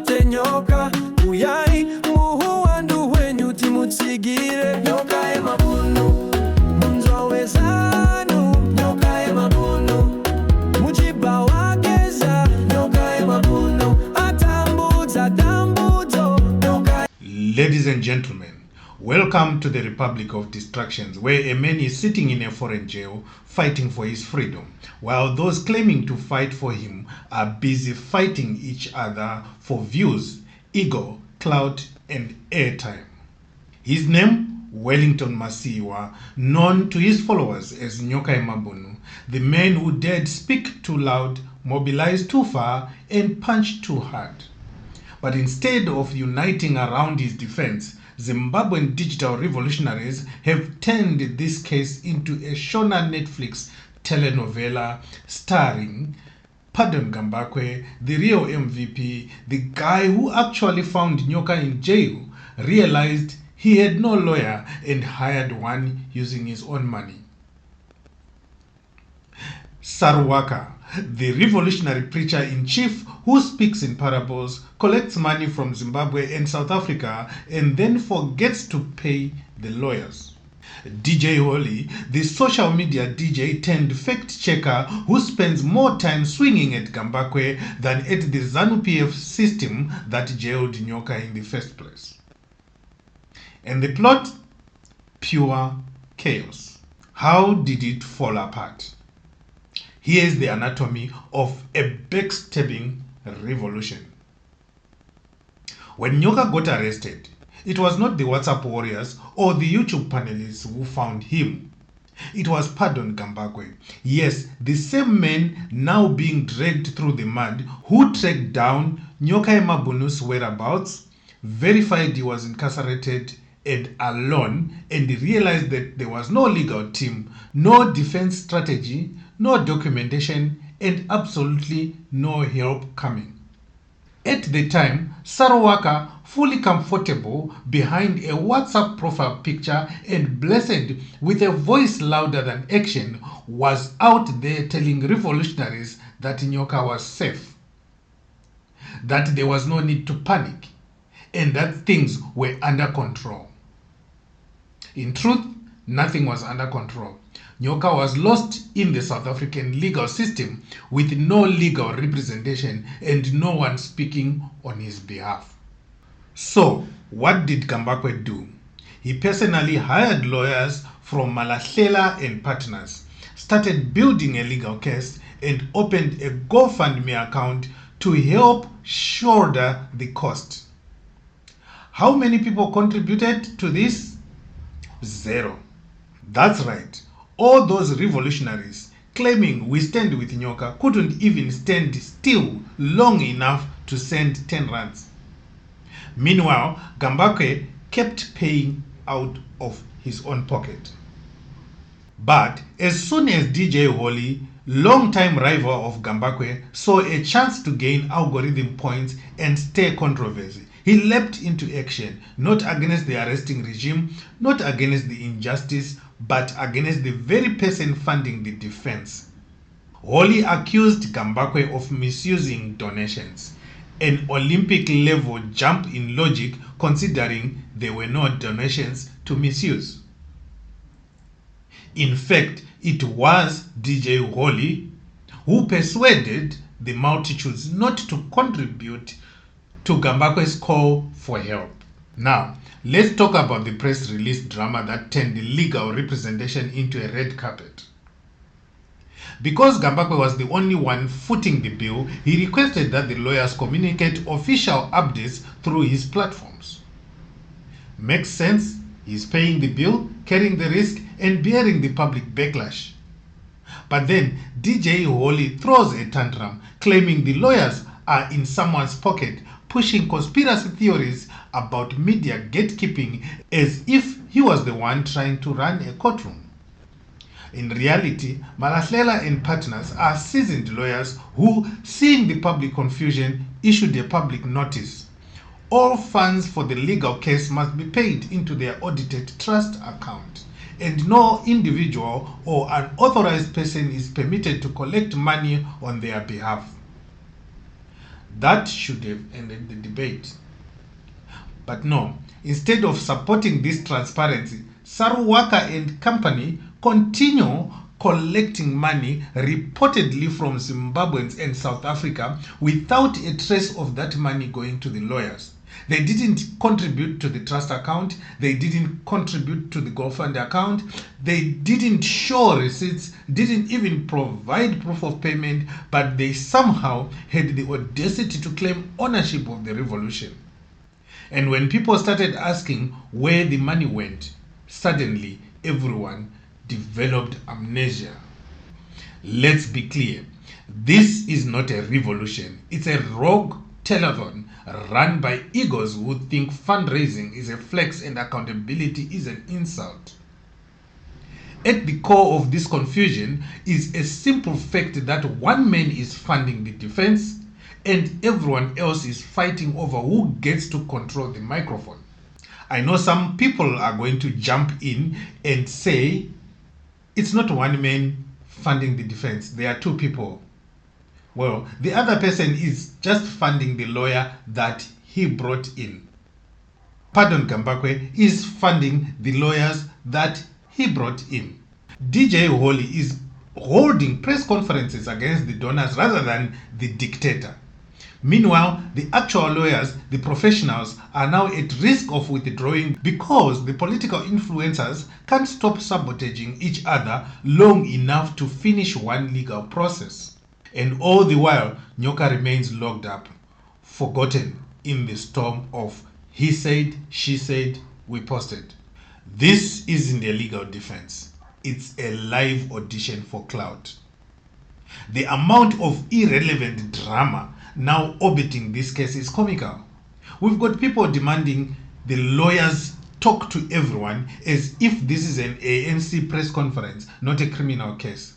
wote nyoka uyai muhuwandu wenyu timutsigire Nyokayemabhunu munzowezanu Nyokayemabhunu mujiba wageza Nyokayemabhunu atambudza dambudzo Ladies and gentlemen, welcome to the Republic of Distractions, where a man is sitting in a foreign jail fighting for his freedom, while those claiming to fight for him are busy fighting each other for views, ego, clout, and airtime. His name, Wellington Masiyiwa, known to his followers as Nyokayemabhunu, the man who dared speak too loud, mobilize too far, and punch too hard. But instead of uniting around his defense, Zimbabwean digital revolutionaries have turned this case into a Shona Netflix telenovela starring Pardon Gambakwe, the real MVP, the guy who actually found Nyoka in jail, realized he had no lawyer and hired one using his own money. Saruwaka, the revolutionary preacher-in-chief who speaks in parables, collects money from Zimbabwe and South Africa, and then forgets to pay the lawyers. DJ Holly, the social media DJ turned fact-checker who spends more time swinging at Gambakwe than at the ZANU-PF system that jailed Nyoka in the first place. And the plot? Pure chaos. How did it fall apart? Here's the anatomy of a backstabbing revolution. When Nyoka got arrested, it was not the WhatsApp warriors or the YouTube panelists who found him. It was Pardon Gambakwe. Yes, the same man now being dragged through the mud who tracked down Nyokayemabhunu's whereabouts, verified he was incarcerated and alone, and realized that there was no legal team, no defense strategy, no documentation, and absolutely no help coming. At the time, Saruwaka, fully comfortable behind a WhatsApp profile picture and blessed with a voice louder than action, was out there telling revolutionaries that Nyoka was safe, that there was no need to panic, and that things were under control. In truth, nothing was under control. Nyoka was lost in the South African legal system with no legal representation and no one speaking on his behalf. So, what did Gambakwe do? He personally hired lawyers from Malahlela and Partners, started building a legal case, and opened a GoFundMe account to help shoulder the cost. How many people contributed to this? 0. That's right. All those revolutionaries claiming we stand with Nyoka couldn't even stand still long enough to send 10 rands. Meanwhile, Gambakwe kept paying out of his own pocket. But as soon as DJ Holly, long-time rival of Gambakwe, saw a chance to gain algorithm points and stir controversy, he leapt into action, not against the arresting regime, not against the injustice, but against the very person funding the defense. Holly accused Gambakwe of misusing donations, an Olympic-level jump in logic considering there were no donations to misuse. In fact, it was DJ Holly who persuaded the multitudes not to contribute to Gambakwe's call for help. Now, let's talk about the press release drama that turned the legal representation into a red carpet. Because Gambakwe was the only one footing the bill, he requested that the lawyers communicate official updates through his platforms. Makes sense? He's paying the bill, carrying the risk, and bearing the public backlash. But then DJ Holly throws a tantrum, claiming the lawyers are in someone's pocket, pushing conspiracy theories about media gatekeeping as if he was the one trying to run a courtroom. In reality, Malahlela and Partners are seasoned lawyers who, seeing the public confusion, issued a public notice. All funds for the legal case must be paid into their audited trust account, and no individual or unauthorized person is permitted to collect money on their behalf. That should have ended the debate. But no, instead of supporting this transparency, Saruwaka and company continue collecting money reportedly from Zimbabweans and South Africa without a trace of that money going to the lawyers. They didn't contribute to the trust account. They didn't contribute to the GoFund account. They didn't show receipts, didn't even provide proof of payment, but they somehow had the audacity to claim ownership of the revolution. And when people started asking where the money went, suddenly everyone developed amnesia. Let's be clear. This is not a revolution. It's a rogue telethon run by egos who think fundraising is a flex and accountability is an insult. At the core of this confusion is a simple fact that one man is funding the defense and everyone else is fighting over who gets to control the microphone. I know some people are going to jump in and say it's not one man funding the defense, there are two people. Well, the other person is just funding the lawyer that he brought in. Pardon Gambakwe is funding the lawyers that he brought in. DJ Holly is holding press conferences against the donors rather than the dictator. Meanwhile, the actual lawyers, the professionals, are now at risk of withdrawing because the political influencers can't stop sabotaging each other long enough to finish one legal process. And all the while, Nyoka remains locked up, forgotten in the storm of he said, she said, we posted. This isn't a legal defense. It's a live audition for Clout. The amount of irrelevant drama now orbiting this case is comical. We've got people demanding the lawyers talk to everyone as if this is an ANC press conference, not a criminal case.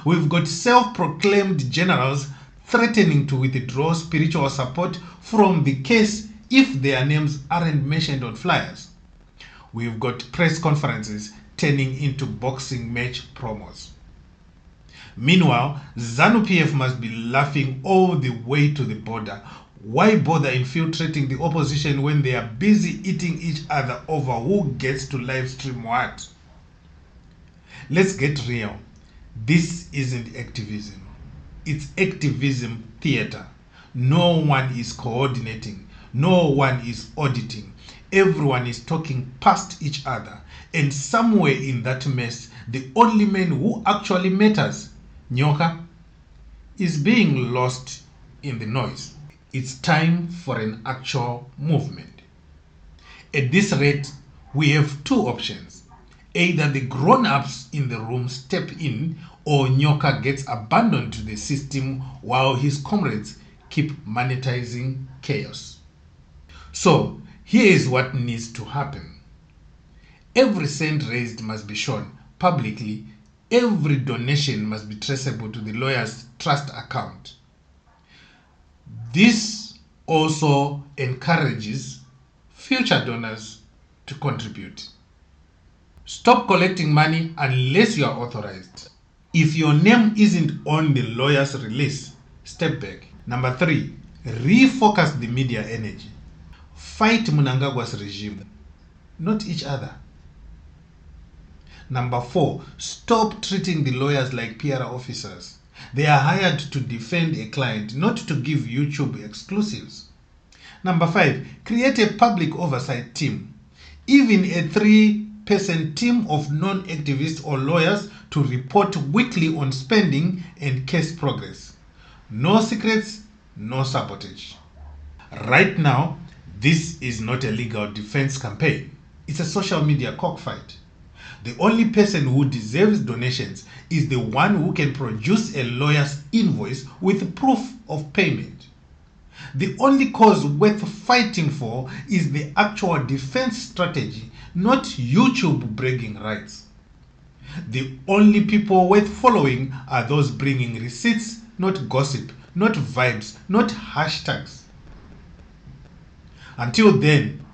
We've got self-proclaimed generals threatening to withdraw spiritual support from the case if their names aren't mentioned on flyers. We've got press conferences turning into boxing match promos. Meanwhile, ZANU-PF must be laughing all the way to the border. Why bother infiltrating the opposition when they are busy eating each other over who gets to live stream what? Let's get real. This isn't activism. It's activism theater. No one is coordinating. No one is auditing. Everyone is talking past each other. And somewhere in that mess, the only man who actually matters, Nyoka, is being lost in the noise. It's time for an actual movement. At this rate, we have two options. Either the grown-ups in the room step in or Nyoka gets abandoned to the system while his comrades keep monetizing chaos. So, here is what needs to happen. Every cent raised must be shown publicly. Every donation must be traceable to the lawyer's trust account. This also encourages future donors to contribute. Stop collecting money unless you are authorized. If your name isn't on the lawyer's release, step back. Number 3, refocus the media energy. Fight Mnangagwa's regime, not each other. Number 4, stop treating the lawyers like PR officers. They are hired to defend a client, not to give YouTube exclusives. Number 5, create a public oversight team. Even a 3-person team of non-activists or lawyers to report weekly on spending and case progress. No secrets, no sabotage. Right now, this is not a legal defense campaign. It's a social media cockfight. The only person who deserves donations is the one who can produce a lawyer's invoice with proof of payment. The only cause worth fighting for is the actual defense strategy, not YouTube bragging rights. The only people worth following are those bringing receipts, not gossip, not vibes, not hashtags. Until then,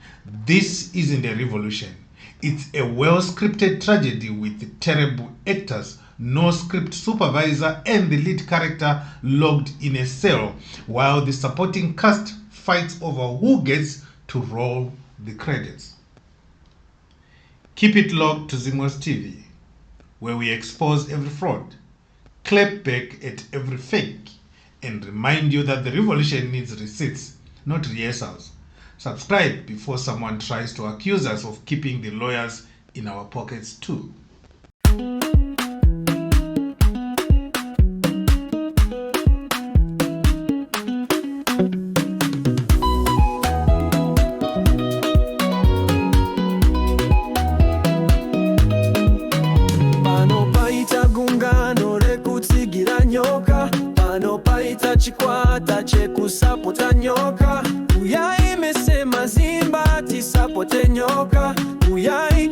this isn't a revolution. It's a well-scripted tragedy with terrible actors, no script supervisor, and the lead character locked in a cell, while the supporting cast fights over who gets to roll the credits. Keep it locked to Zimwaves TV, where we expose every fraud, clap back at every fake, and remind you that the revolution needs receipts, not rehearsals. Subscribe before someone tries to accuse us of keeping the lawyers in our pockets too. Chikwata chekusapota nyoka uyai mesema zimba tisapote nyoka uyai